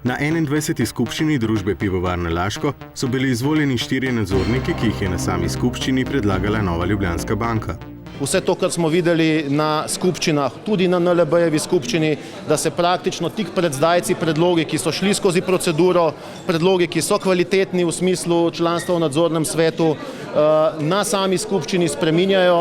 Na 21. skupščini družbe Pivovarna Laško so bili izvoljeni 4 nadzorniki, ki jih je na sami skupščini predlagala Nova Ljubljanska banka. Vse to, kar smo videli na skupščinah, tudi na NLB-jevi skupščini, da se praktično tik pred zdajci predlogi, ki so šli skozi proceduro, predlogi, ki so kvalitetni v smislu članstva v nadzornem svetu, na sami skupščini spreminjajo,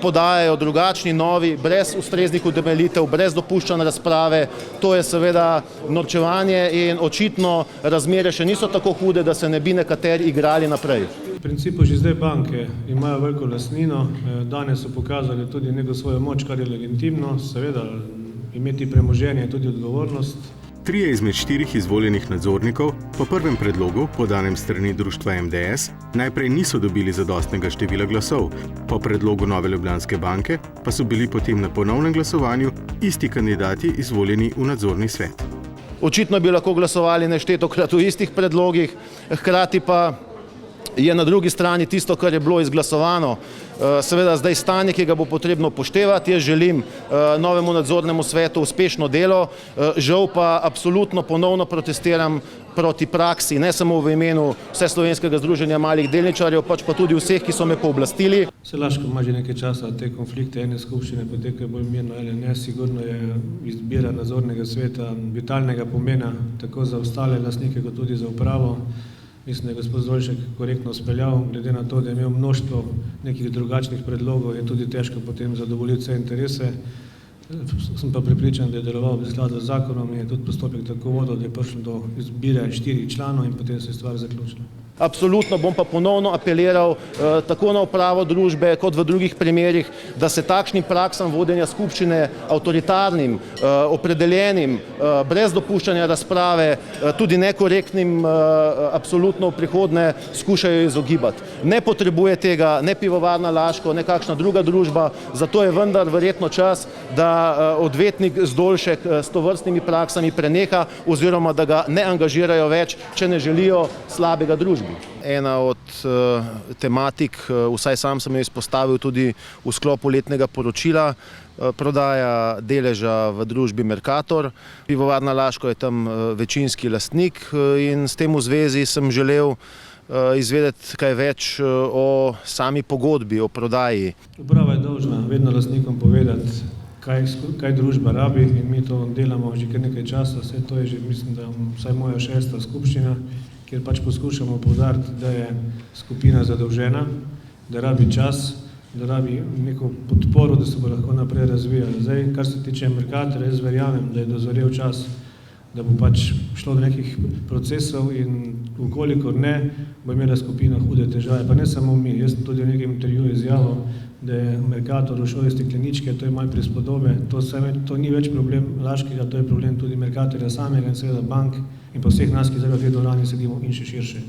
podajajo drugačni, novi, brez ustreznih utemeljitev, brez dopuščanja razprave. To je seveda norčevanje in očitno razmere še niso tako hude, da se ne bi nekateri igrali naprej. V principu že zdaj banke imajo veliko lastnino, danes so pokazali tudi neko svojo moč, kar je legitimno, seveda imeti premoženje je tudi odgovornost. 3 izmed 4 izvoljenih nadzornikov po prvem predlogu, podanem strani društva MDS, najprej niso dobili zadostnega števila glasov, po predlogu Nove Ljubljanske banke pa so bili potem na ponovnem glasovanju isti kandidati izvoljeni v nadzorni svet. Očitno bi lahko glasovali neštetokrat v istih predlogih, hkrati pa je na drugi strani tisto, kar je bilo izglasovano, seveda zdaj stanje, ki ga bo potrebno upoštevati. Jaz želim novemu nadzornemu svetu uspešno delo, žal pa absolutno ponovno protestiram proti praksi, ne samo v imenu Vseslovenskega združenja malih delničarjev, pač pa tudi vseh, ki so me pooblastili. Saj Laško ima že nekaj časa te konflikte, ene skupščine potekajo bolj mirno ali ne, sigurno je izbira nadzornega sveta vitalnega pomena, tako za ostale lastnike, kot tudi za upravo. Mislim, da je gospod Zdolšek korektno speljal, glede na to, da je imel mnoštvo nekih drugačnih predlogov, je tudi težko potem zadovoljiti vse interese. Sem pa prepričan, da je deloval v skladu z zakonom in je tudi postopek tako vodil, da je prišlo do izbire 4 članov in potem se je stvar zaključila. Absolutno bom pa ponovno apeliral tako na upravo družbe kot v drugih primerih, da se takšnim praksam vodenja skupščine, avtoritarnim, opredeljenim, brez dopuščanja razprave, tudi nekorektnim, absolutno v prihodnje skušajo izogibati. Ne potrebuje tega ne Pivovarna Laško, ne kakšna druga družba, zato je vendar verjetno čas, da odvetnik Zdolšek s tovrstnimi praksami preneha oziroma da ga ne angažirajo več, če ne želijo slabega družbi. Ena od tematik, vsaj sam sem jo izpostavil tudi v sklopu letnega poročila, prodaja deleža v družbi Mercator. Pivovarna Laško je tam večinski lastnik in s tem v zvezi sem želel izvedeti kaj več o sami pogodbi, o prodaji. Uprava je dolžna vedno lastnikom povedati, kaj družba rabi in mi to delamo že kar nekaj časa. Vse to je že, mislim, da vsaj moja 6. skupščina, kjer pač poskušamo poudariti, da je skupina zadolžena, da rabi čas, da rabi neko podporo, da se bo lahko naprej razvijala. Zdaj, kar se tiče Mercatorja, jaz verjamem, da je dozorel čas, da bo pač šlo do nekih procesov in ukolikor ne, bo imela skupina hude težave. Pa ne samo mi, jaz sem tudi v nekem intervjuju izjavil, da je Mercator ušel iz stekleničke, to je malo prispodobe, to ni več problem Laškega, to je problem tudi Mercatorja samega in seveda bank in pa vseh nas, ki zdaj v tej dvorani sedimo in še širše.